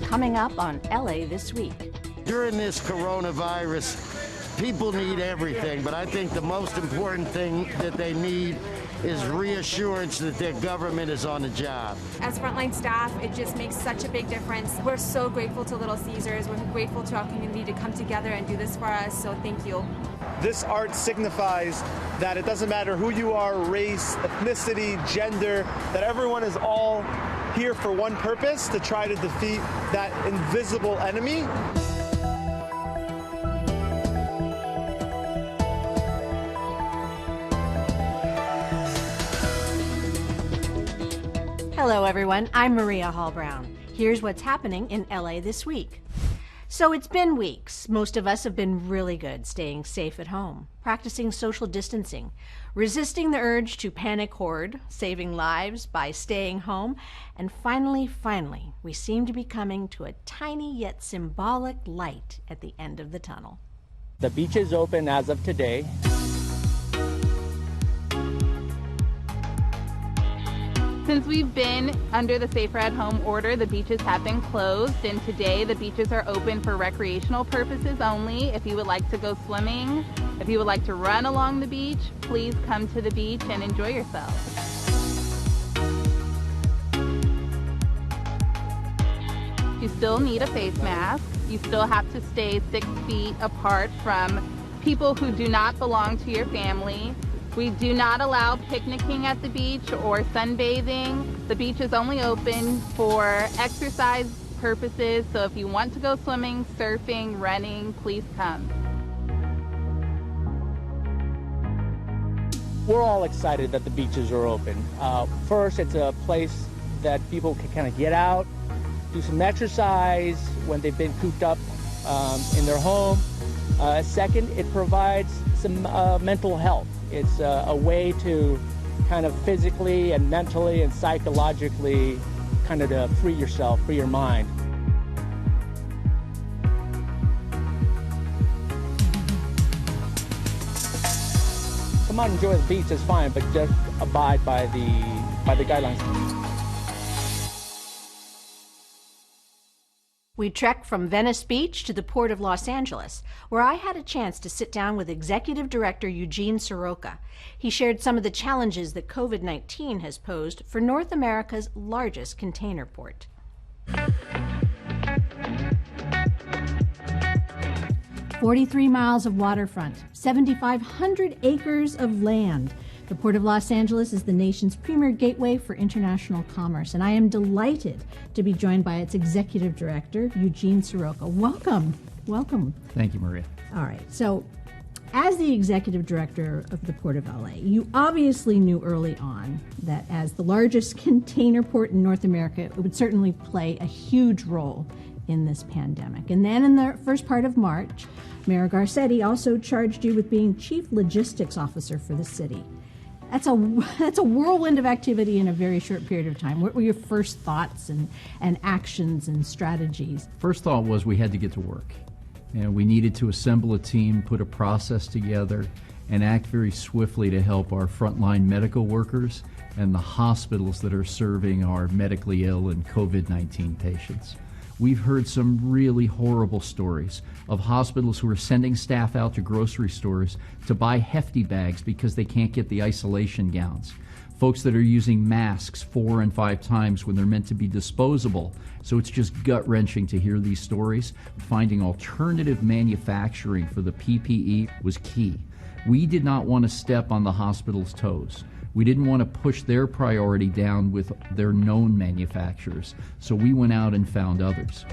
coming up on LA This Week. During this coronavirus, people need everything, but I think the most important thing that they need is reassurance that their government is on the job. As frontline staff, it just makes such a big difference. We're so grateful to Little Caesars. We're grateful to our community to come together and do this for us, so thank you. This art signifies that it doesn't matter who you are, race, ethnicity, gender, that everyone is all here for one purpose, to try to defeat that invisible enemy. Hello everyone, I'm Maria Hall Brown. Here's what's happening in LA this week. So it's been weeks. Most of us have been really good staying safe at home, practicing social distancing, resisting the urge to panic hoard, saving lives by staying home, and finally, we seem to be coming to a tiny yet symbolic light at the end of the tunnel. The beach is open as of today. Since we've been under the Safer at Home order, the beaches have been closed, and today the beaches are open for recreational purposes only. If you would like to go swimming, if you would like to run along the beach, please come to the beach and enjoy yourself. You still need a face mask. You still have to stay 6 feet apart from people who do not belong to your family. We do not allow picnicking at the beach or sunbathing. The beach is only open for exercise purposes, so if you want to go swimming, surfing, running, please come. We're all excited that the beaches are open. First, it's a place that people can kind of get out, do some exercise when they've been cooped up in their home. Second, it provides some mental health. It's a way to kind of physically and mentally and psychologically kind of to free yourself, free your mind. Come out and enjoy the beach, is fine, but just abide by the guidelines. We trekked from Venice Beach to the Port of Los Angeles, where I had a chance to sit down with Executive Director Eugene Soroka. He shared some of the challenges that COVID-19 has posed for North America's largest container port. 43 miles of waterfront, 7,500 acres of land. The Port of Los Angeles is the nation's premier gateway for international commerce, and I am delighted to be joined by its executive director, Eugene Soroka. Welcome. Welcome. Thank you, Maria. All right. So, as the executive director of the Port of LA, you obviously knew early on that as the largest container port in North America, it would certainly play a huge role in this pandemic. And then in the first part of March, Mayor Garcetti also charged you with being chief logistics officer for the city. That's a whirlwind of activity in a very short period of time. What were your first thoughts and actions and strategies? First thought was we had to get to work. And we needed to assemble a team, put a process together, and act very swiftly to help our frontline medical workers and the hospitals that are serving our medically ill and COVID-19 patients. We've heard some really horrible stories of hospitals who are sending staff out to grocery stores to buy hefty bags because they can't get the isolation gowns. Folks that are using masks 4 and 5 times when they're meant to be disposable. So it's just gut-wrenching to hear these stories. Finding alternative manufacturing for the PPE was key. We did not want to step on the hospital's toes. We didn't want to push their priority down with their known manufacturers, so we went out and found others.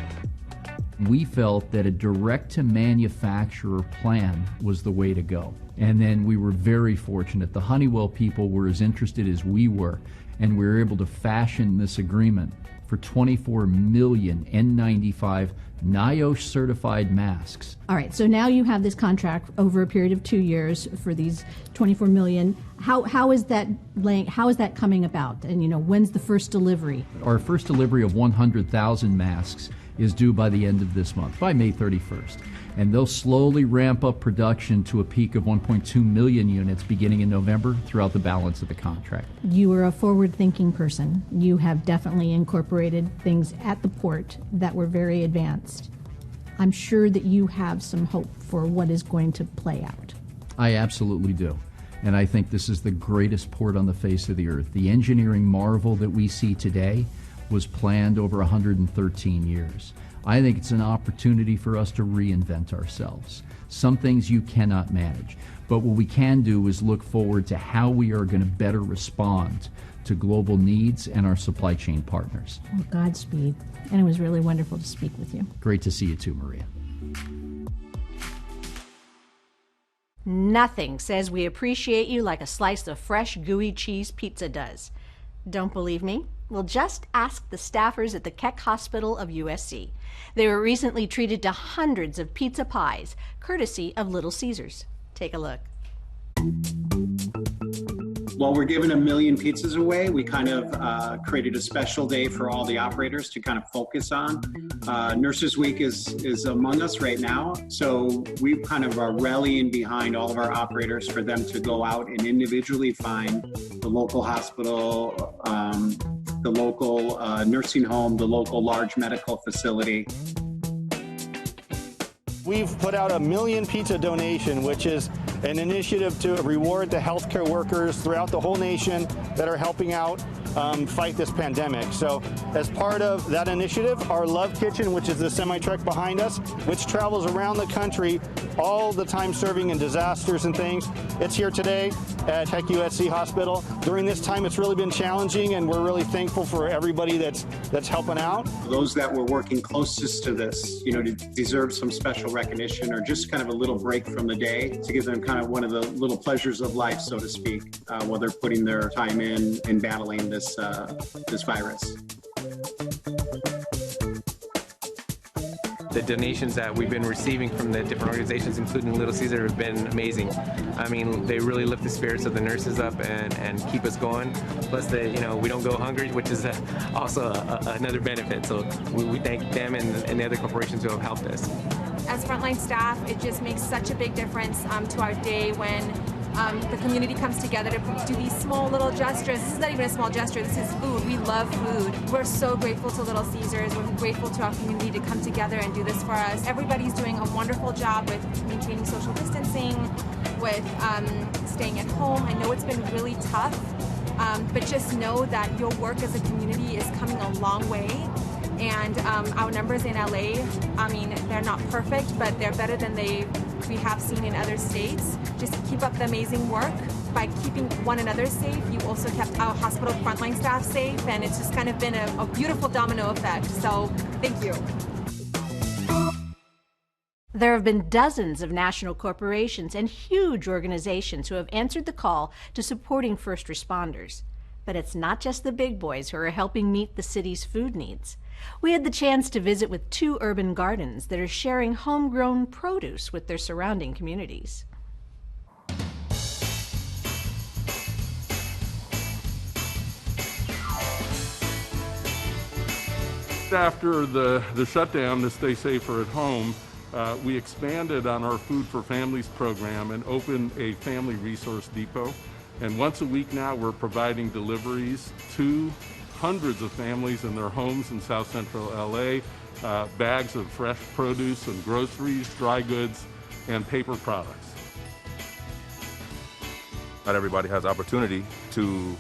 We felt that a direct-to-manufacturer plan was the way to go. And then we were very fortunate. The Honeywell people were as interested as we were, and we were able to fashion this agreement for 24 million N95 NIOSH-certified masks. All right, so now you have this contract over a period of 2 years for these 24 million. How is that coming about? And, when's the first delivery? Our first delivery of 100,000 masks is due by the end of this month, by May 31st. And they'll slowly ramp up production to a peak of 1.2 million units beginning in November throughout the balance of the contract. You are a forward-thinking person. You have definitely incorporated things at the port that were very advanced. I'm sure that you have some hope for what is going to play out. I absolutely do. And I think this is the greatest port on the face of the earth. The engineering marvel that we see today was planned over 113 years. I think it's an opportunity for us to reinvent ourselves. Some things you cannot manage, but what we can do is look forward to how we are going to better respond to global needs and our supply chain partners. Well, Godspeed. And it was really wonderful to speak with you. Great to see you too, Maria. Nothing says we appreciate you like a slice of fresh, gooey cheese pizza does. Don't believe me? Well, just ask the staffers at the Keck Hospital of USC. They were recently treated to hundreds of pizza pies, courtesy of Little Caesars. Take a look. While we're giving 1 million pizzas away, we kind of created a special day for all the operators to kind of focus on. Nurses Week is among us right now, so we kind of are rallying behind all of our operators for them to go out and individually find the local hospital, the local nursing home, the local large medical facility. We've put out a 1 million pizza donation, which is an initiative to reward the healthcare workers throughout the whole nation that are helping out fight this pandemic. So as part of that initiative, our Love Kitchen, which is the semi-truck behind us, which travels around the country all the time serving in disasters and things, it's here today at Keck USC Hospital. During this time, it's really been challenging, and we're really thankful for everybody that's helping out. Those that were working closest to this, deserve some special recognition or just kind of a little break from the day to give them kind of one of the little pleasures of life, so to speak, while they're putting their time in battling this virus. The donations that we've been receiving from the different organizations, including Little Caesar, have been amazing. I mean, they really lift the spirits of the nurses up and keep us going. Plus, we don't go hungry, which is also another benefit. So we thank them and the other corporations who have helped us. As frontline staff, it just makes such a big difference to our day when the community comes together to do these small little gestures. This is not even a small gesture, this is food. We love food. We're so grateful to Little Caesars. We're grateful to our community to come together and do this for us. Everybody's doing a wonderful job with maintaining social distancing, with staying at home. I know it's been really tough, but just know that your work as a community is coming a long way. And our numbers in LA, I mean, they're not perfect, but they're better than we have seen in other states. Just keep up the amazing work. By keeping one another safe, you also kept our hospital frontline staff safe, and it's just kind of been a beautiful domino effect. So thank you. There have been dozens of national corporations and huge organizations who have answered the call to supporting first responders. But it's not just the big boys who are helping meet the city's food needs. We had the chance to visit with 2 urban gardens that are sharing homegrown produce with their surrounding communities. After the shutdown to stay safer at home, we expanded on our Food for Families program and opened a family resource depot. And once a week now, we're providing deliveries to hundreds of families in their homes in South Central LA, bags of fresh produce and groceries, dry goods, and paper products. Not everybody has opportunity to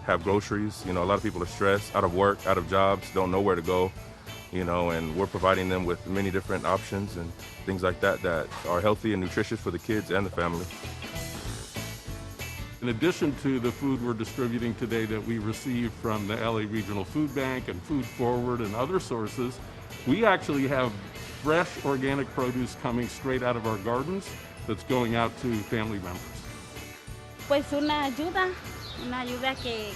have groceries. A lot of people are stressed, out of work, out of jobs, don't know where to go, and we're providing them with many different options and things like that that are healthy and nutritious for the kids and the family. In addition to the food we're distributing today that we receive from the LA Regional Food Bank and Food Forward and other sources, we actually have fresh organic produce coming straight out of our gardens that's going out to family members. Pues una ayuda que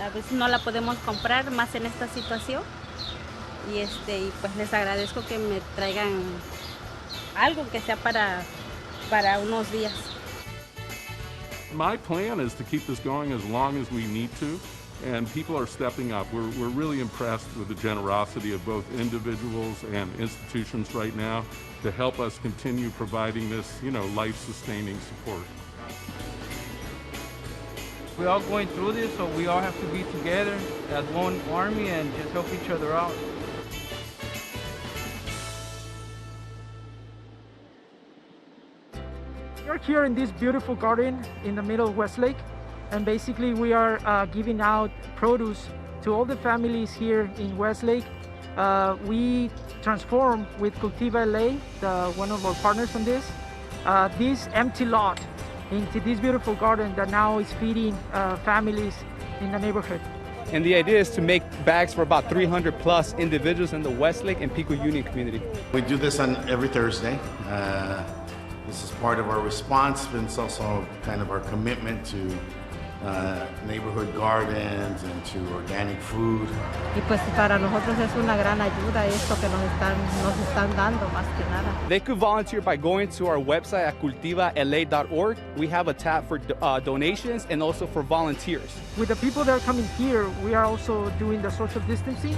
a veces no la podemos comprar más en esta situación y pues les agradezco que me traigan algo que sea para unos días. My plan is to keep this going as long as we need to. and people are stepping up. We're really impressed with the generosity of both individuals and institutions right now to help us continue providing this, life-sustaining support. We're all going through this, so we all have to be together as one army and just help each other out. We're here in this beautiful garden in the middle of Westlake, and basically we are giving out produce to all the families here in Westlake. We transform with Cultiva LA, one of our partners on this empty lot into this beautiful garden that now is feeding families in the neighborhood. And the idea is to make bags for about 300 plus individuals in the Westlake and Pico Union community. We do this on every Thursday. This is part of our response, but it's also kind of our commitment to neighborhood gardens and to organic food. Y pues para nosotros es una gran ayuda esto que nos están dando más que nada. They could volunteer by going to our website at cultivala.org. We have a tab for donations and also for volunteers. With the people that are coming here, we are also doing the social distancing,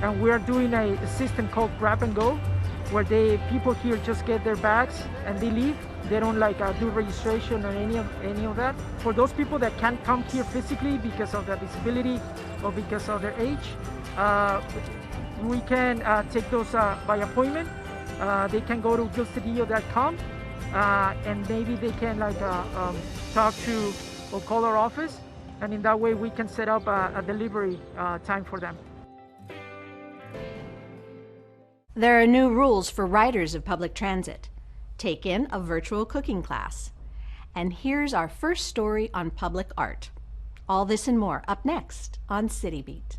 and we are doing a system called Grab and Go, where people here just get their bags and they leave. They don't do registration or any of that. For those people that can't come here physically because of their disability or because of their age, we can take those by appointment. They can go to gilcedillo.com and maybe they can talk to or call our office, and in that way we can set up a delivery time for them. There are new rules for riders of public transit. Take in a virtual cooking class. And here's our first story on public art. All this and more up next on City Beat.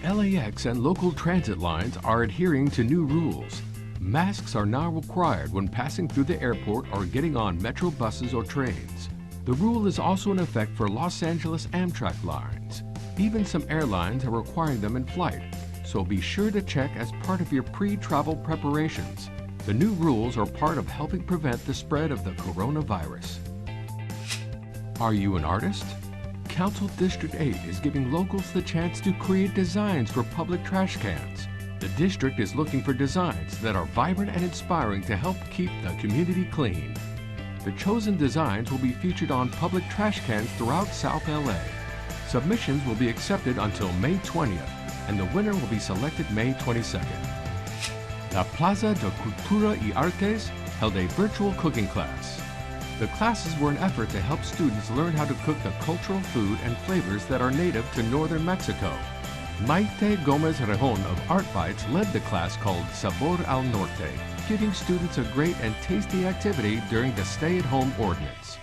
LAX and local transit lines are adhering to new rules. Masks are now required when passing through the airport or getting on metro buses or trains. The rule is also in effect for Los Angeles Amtrak lines. Even some airlines are requiring them in flight, so be sure to check as part of your pre-travel preparations. The new rules are part of helping prevent the spread of the coronavirus. Are you an artist? Council District 8 is giving locals the chance to create designs for public trash cans. The district is looking for designs that are vibrant and inspiring to help keep the community clean. The chosen designs will be featured on public trash cans throughout South LA. Submissions will be accepted until May 20th, and the winner will be selected May 22nd. La Plaza de Cultura y Artes held a virtual cooking class. The classes were an effort to help students learn how to cook the cultural food and flavors that are native to northern Mexico. Maite Gomez Rejon of Art Bites led the class called Sabor al Norte, giving students a great and tasty activity during the stay-at-home ordinance.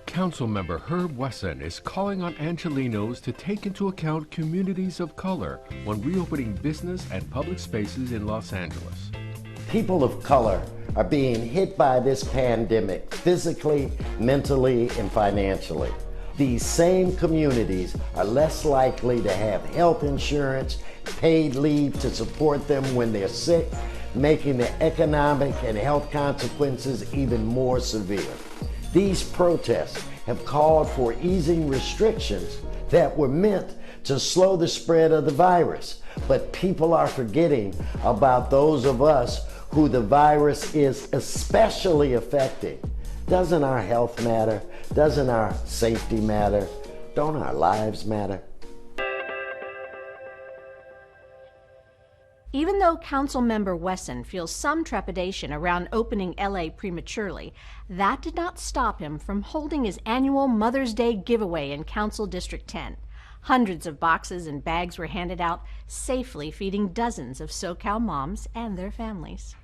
Councilmember Herb Wesson is calling on Angelenos to take into account communities of color when reopening business and public spaces in Los Angeles. People of color are being hit by this pandemic physically, mentally, and financially. These same communities are less likely to have health insurance, paid leave to support them when they're sick, making the economic and health consequences even more severe. These protests have called for easing restrictions that were meant to slow the spread of the virus. But people are forgetting about those of us who the virus is especially affecting. Doesn't our health matter? Doesn't our safety matter? Don't our lives matter? Even though Councilmember Wesson feels some trepidation around opening LA prematurely, that did not stop him from holding his annual Mother's Day giveaway in Council District 10. Hundreds of boxes and bags were handed out, safely feeding dozens of SoCal moms and their families.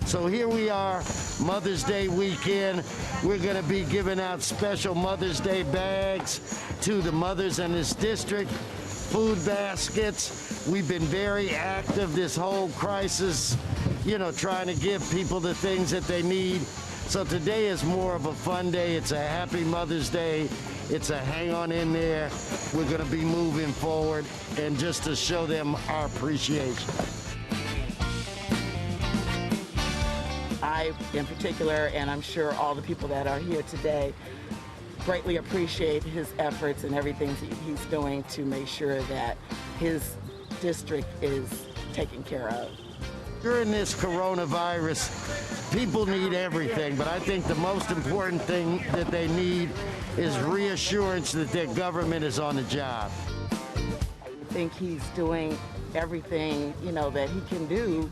So here we are, Mother's Day weekend. We're going to be giving out special Mother's Day bags to the mothers in this district, food baskets. We've been very active this whole crisis, trying to give people the things that they need. So today is more of a fun day. It's a happy Mother's Day. It's a hang on in there. We're going to be moving forward, and just to show them our appreciation. I, in particular, and I'm sure all the people that are here today, greatly appreciate his efforts and everything he's doing to make sure that his district is taken care of. During this coronavirus, people need everything, but I think the most important thing that they need is reassurance that their government is on the job. I think he's doing everything, that he can do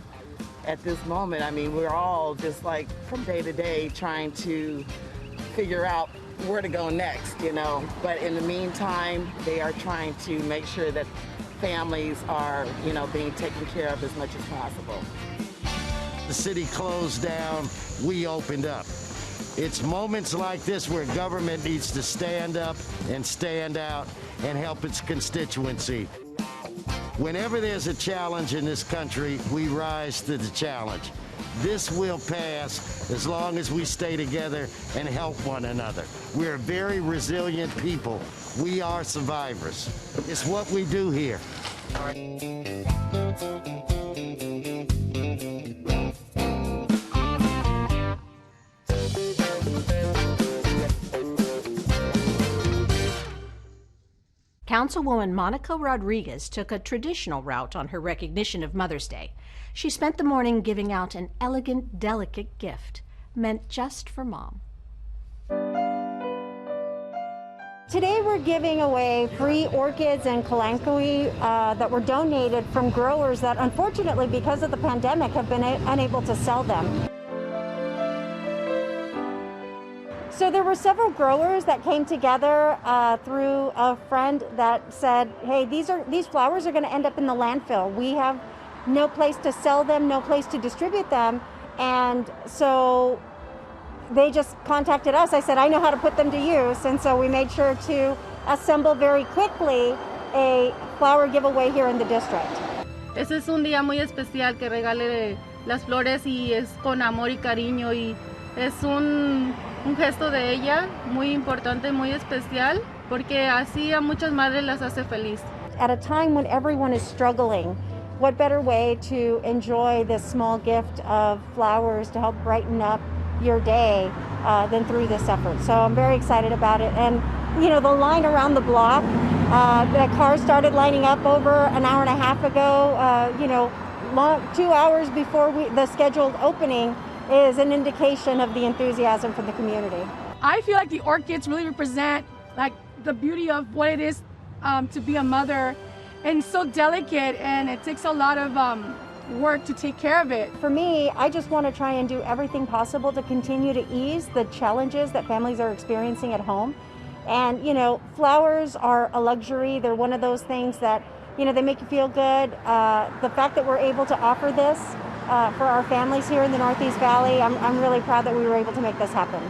at this moment. I mean, we're all just like from day to day trying to figure out where to go next, But in the meantime, they are trying to make sure that families are, being taken care of as much as possible. The city closed down, we opened up. It's moments like this where government needs to stand up and stand out and help its constituency. Whenever there's a challenge in this country, we rise to the challenge. This will pass as long as we stay together and help one another. We're a very resilient people. We are survivors. It's what we do here. Councilwoman Monica Rodriguez took a traditional route on her recognition of Mother's Day. She spent the morning giving out an elegant, delicate gift meant just for Mom. Today we're giving away free orchids and kalanchoe that were donated from growers that unfortunately, because of the pandemic, have been unable to sell them. So there were several growers that came together through a friend that said, hey, these flowers are going to end up in the landfill. We have no place to sell them, no place to distribute them. And so they just contacted us. I said, I know how to put them to use. And so we made sure to assemble very quickly a flower giveaway here in the district. Ese es un día muy especial que regale las flores y es con amor y cariño y es un gesto de ella muy importante, muy especial, porque así a muchas madres las hace feliz. At a time when everyone is struggling, what better way to enjoy this small gift of flowers to help brighten up your day than through this effort. So I'm very excited about it. And the line around the block, the cars started lining up over an hour and a half ago, 2 hours before the scheduled opening is an indication of the enthusiasm from the community. I feel like the orchids really represent like the beauty of what it is to be a mother, and so delicate, and it takes a lot of work to take care of it. For me, I just want to try and do everything possible to continue to ease the challenges that families are experiencing at home. And flowers are a luxury. They're one of those things that they make you feel good. The fact that we're able to offer this for our families here in the Northeast Valley, I'm really proud that we were able to make this happen.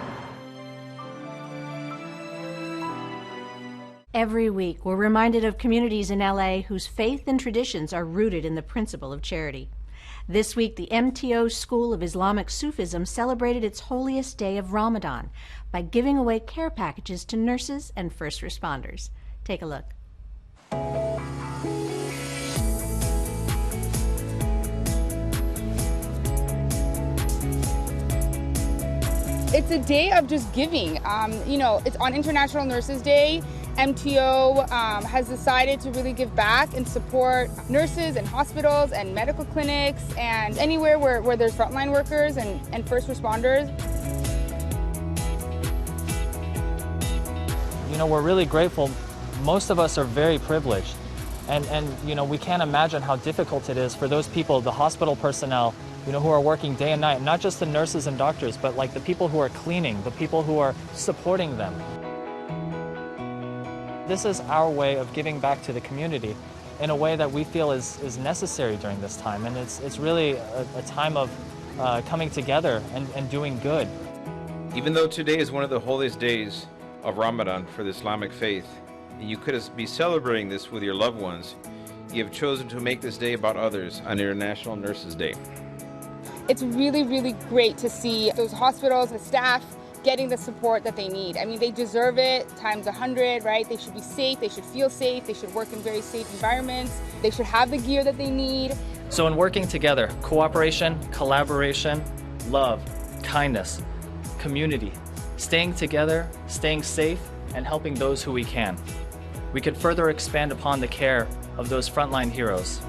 Every week, we're reminded of communities in LA whose faith and traditions are rooted in the principle of charity. This week, the MTO School of Islamic Sufism celebrated its holiest day of Ramadan by giving away care packages to nurses and first responders. Take a look. It's a day of just giving. It's on International Nurses Day. MTO has decided to really give back and support nurses and hospitals and medical clinics and anywhere where there's frontline workers and first responders. We're really grateful. Most of us are very privileged. And we can't imagine how difficult it is for those people, the hospital personnel, who are working day and night, not just the nurses and doctors, but like the people who are cleaning, the people who are supporting them. This is our way of giving back to the community in a way that we feel is necessary during this time. And it's really a time of coming together and doing good. Even though today is one of the holiest days of Ramadan for the Islamic faith, and you could be celebrating this with your loved ones, you have chosen to make this day about others on International Nurses Day. It's really, really great to see those hospitals, the staff, getting the support that they need. I mean, they deserve it times 100, right? They should be safe, they should feel safe, they should work in very safe environments, they should have the gear that they need. So in working together, cooperation, collaboration, love, kindness, community, staying together, staying safe, and helping those who we can, we could further expand upon the care of those frontline heroes.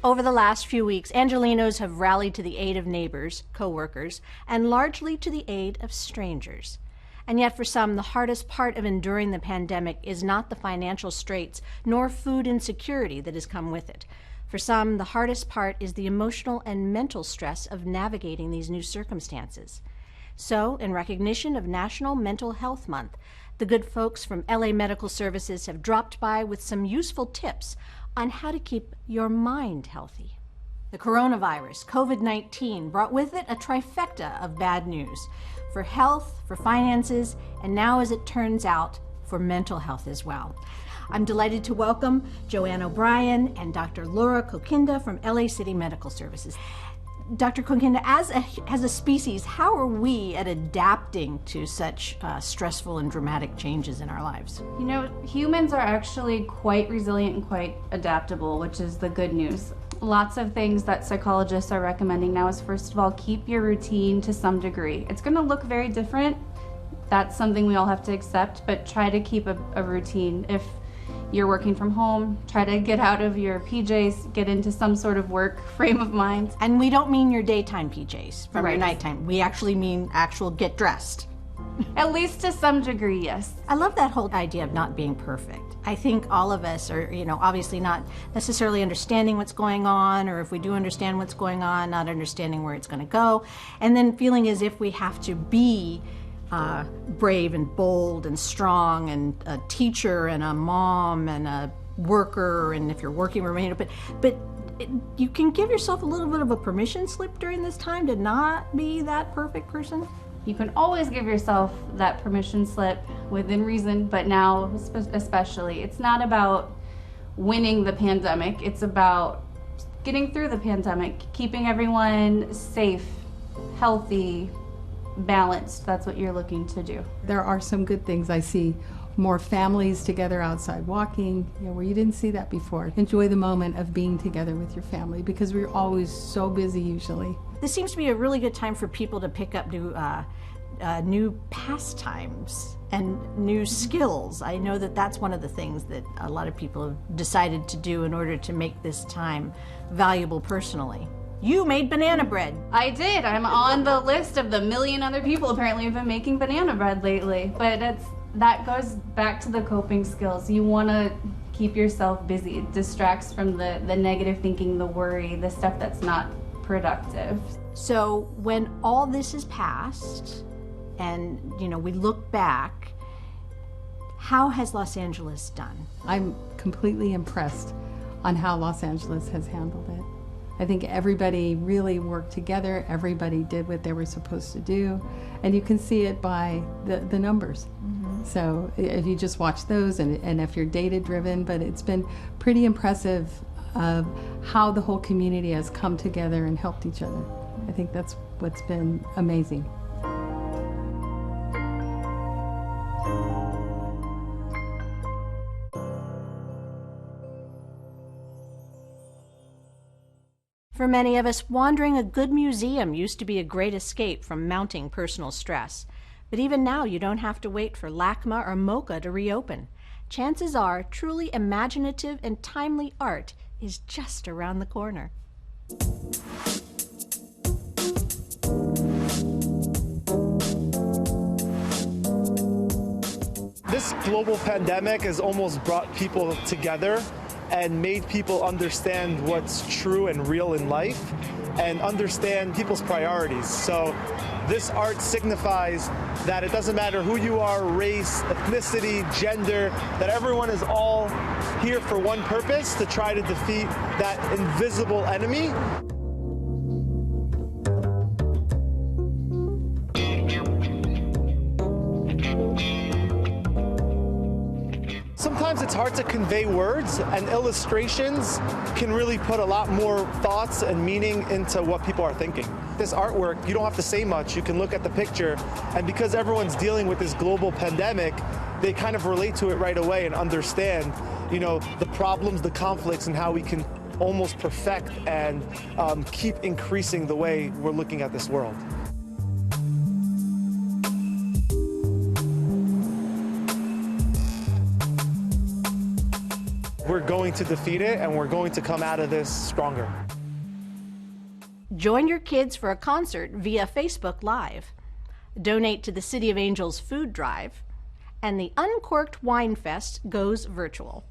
Over the last few weeks, Angelenos have rallied to the aid of neighbors, co-workers, and largely to the aid of strangers. And yet for some, the hardest part of enduring the pandemic is not the financial straits nor food insecurity that has come with it. For some, the hardest part is the emotional and mental stress of navigating these new circumstances. So, in recognition of National Mental Health Month, the good folks from LA Medical Services have dropped by with some useful tips on how to keep your mind healthy. The coronavirus, COVID-19, brought with it a trifecta of bad news for health, for finances, and now, as it turns out, for mental health as well. I'm delighted to welcome Joanne O'Brien and Dr. Laura Kokinda from LA City Medical Services. Dr. Kokinda, as a species, how are we at adapting to such stressful and dramatic changes in our lives? You know, humans are actually quite resilient and quite adaptable, which is the good news. Lots of things that psychologists are recommending now is, first of all, keep your routine to some degree. It's going to look very different. That's something we all have to accept, but try to keep a routine. If you're working from home, try to get out of your PJs, get into some sort of work frame of mind. And we don't mean your daytime PJs from your Right. nighttime. We actually mean actual get dressed. At least to some degree, yes. I love that whole idea of not being perfect. I think all of us are, obviously not necessarily understanding what's going on, or if we do understand what's going on, not understanding where it's going to go, and then feeling as if we have to be brave and bold and strong and a teacher and a mom and a worker, and if you're working remote, but you can give yourself a little bit of a permission slip during this time to not be that perfect person. You can always give yourself that permission slip within reason, but now especially, it's not about winning the pandemic, it's about getting through the pandemic, keeping everyone safe, healthy, balanced. That's what you're looking to do. There are some good things I see. More families together outside walking, where you didn't see that before. Enjoy the moment of being together with your family because we're always so busy usually. This seems to be a really good time for people to pick up new pastimes and new skills. I know that that's one of the things that a lot of people have decided to do in order to make this time valuable personally. You made banana bread. I did. I'm on the list of the million other people apparently who've been making banana bread lately. But that goes back to the coping skills. You want to keep yourself busy. It distracts from the negative thinking, the worry, the stuff that's not productive. So when all this is past and we look back, how has Los Angeles done? I'm completely impressed on how Los Angeles has handled it. I think everybody really worked together, everybody did what they were supposed to do, and you can see it by the numbers. Mm-hmm. So if you just watch those and if you're data driven, but it's been pretty impressive of how the whole community has come together and helped each other. I think that's what's been amazing. For many of us, wandering a good museum used to be a great escape from mounting personal stress. But even now, you don't have to wait for LACMA or MoCA to reopen. Chances are, truly imaginative and timely art is just around the corner. This global pandemic has almost brought people together and made people understand what's true and real in life and understand people's priorities. So this art signifies that it doesn't matter who you are, race, ethnicity, gender, that everyone is all here for one purpose, to try to defeat that invisible enemy. sometimes it's hard to convey words, and illustrations can really put a lot more thoughts and meaning into what people are thinking. This artwork, you don't have to say much. You can look at the picture, and because everyone's dealing with this global pandemic, they kind of relate to it right away and understand, you know, the problems, the conflicts, and how we can almost perfect and keep increasing the way we're looking at this world. We're going to defeat it, and we're going to come out of this stronger. Join your kids for a concert via Facebook Live. Donate to the City of Angels food drive. And the Uncorked Wine Fest goes virtual.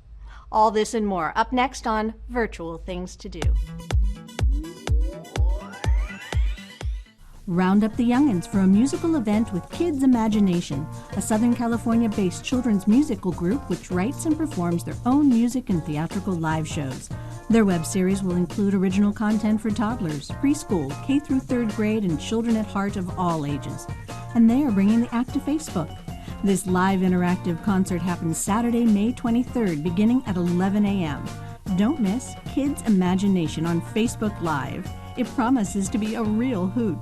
All this and more up next on Virtual Things to Do. Round up the young'uns for a musical event with Kids Imagination, a Southern California-based children's musical group which writes and performs their own music and theatrical live shows. Their web series will include original content for toddlers, preschool, K through 3rd grade, and children at heart of all ages. And they are bringing the act to Facebook. This live interactive concert happens Saturday, May 23rd, beginning at 11 a.m. Don't miss Kids Imagination on Facebook Live. It promises to be a real hoot.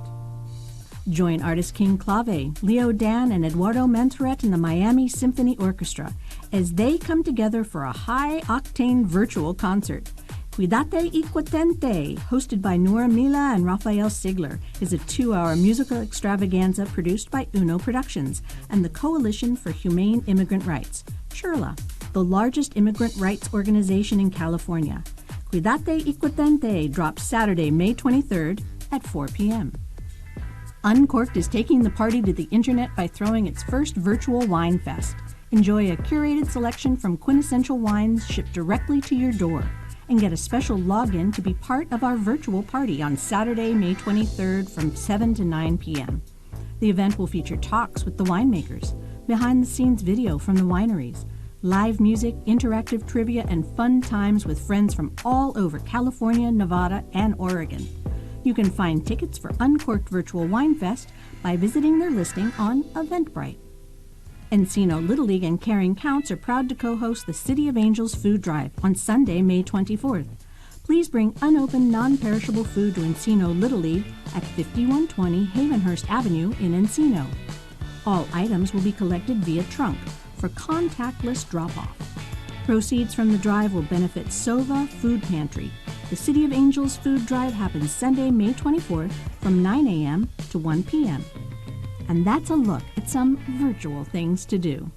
Join artist King Clave, Leo Dan, and Eduardo Mentoret in the Miami Symphony Orchestra as they come together for a high-octane virtual concert. Cuidate y Cuatente, hosted by Nora Mila and Rafael Sigler, is a 2-hour musical extravaganza produced by Uno Productions and the Coalition for Humane Immigrant Rights, CHIRLA, the largest immigrant rights organization in California. Cuidate y Cuatente drops Saturday, May 23rd at 4 p.m. Uncorked is taking the party to the internet by throwing its first virtual wine fest. Enjoy a curated selection from quintessential wines shipped directly to your door, and get a special login to be part of our virtual party on Saturday, May 23rd from 7 to 9 p.m. The event will feature talks with the winemakers, behind-the-scenes video from the wineries, live music, interactive trivia, and fun times with friends from all over California, Nevada, and Oregon. You can find tickets for Uncorked Virtual Wine Fest by visiting their listing on Eventbrite. Encino Little League and Caring Counts are proud to co-host the City of Angels Food Drive on Sunday, May 24th. Please bring unopened, non-perishable food to Encino Little League at 5120 Havenhurst Avenue in Encino. All items will be collected via trunk for contactless drop-off. Proceeds from the drive will benefit Sova Food Pantry. The City of Angels Food Drive happens Sunday, May 24th from 9 a.m. to 1 p.m. And that's a look at some virtual things to do.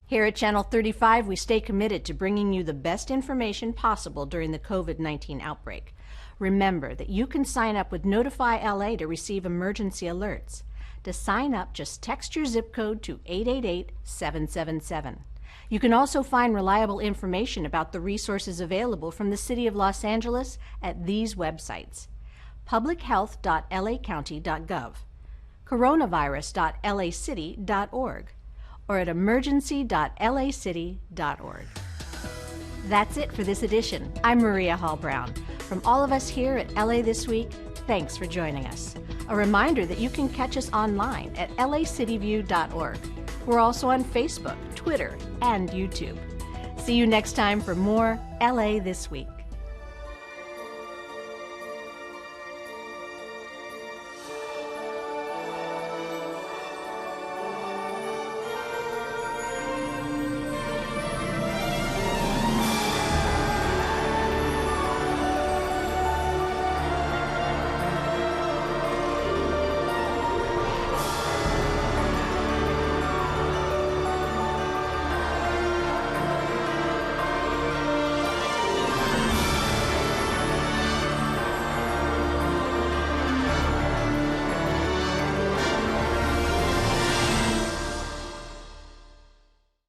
Here at Channel 35, we stay committed to bringing you the best information possible during the COVID-19 outbreak. Remember that you can sign up with Notify LA to receive emergency alerts. To sign up, just text your zip code to 888-777. You can also find reliable information about the resources available from the City of Los Angeles at these websites: publichealth.lacounty.gov, coronavirus.lacity.org, or at emergency.lacity.org. That's it for this edition. I'm Maria Hall Brown. From all of us here at LA This Week, thanks for joining us. A reminder that you can catch us online at lacityview.org. We're also on Facebook, Twitter, and YouTube. See you next time for more LA This Week.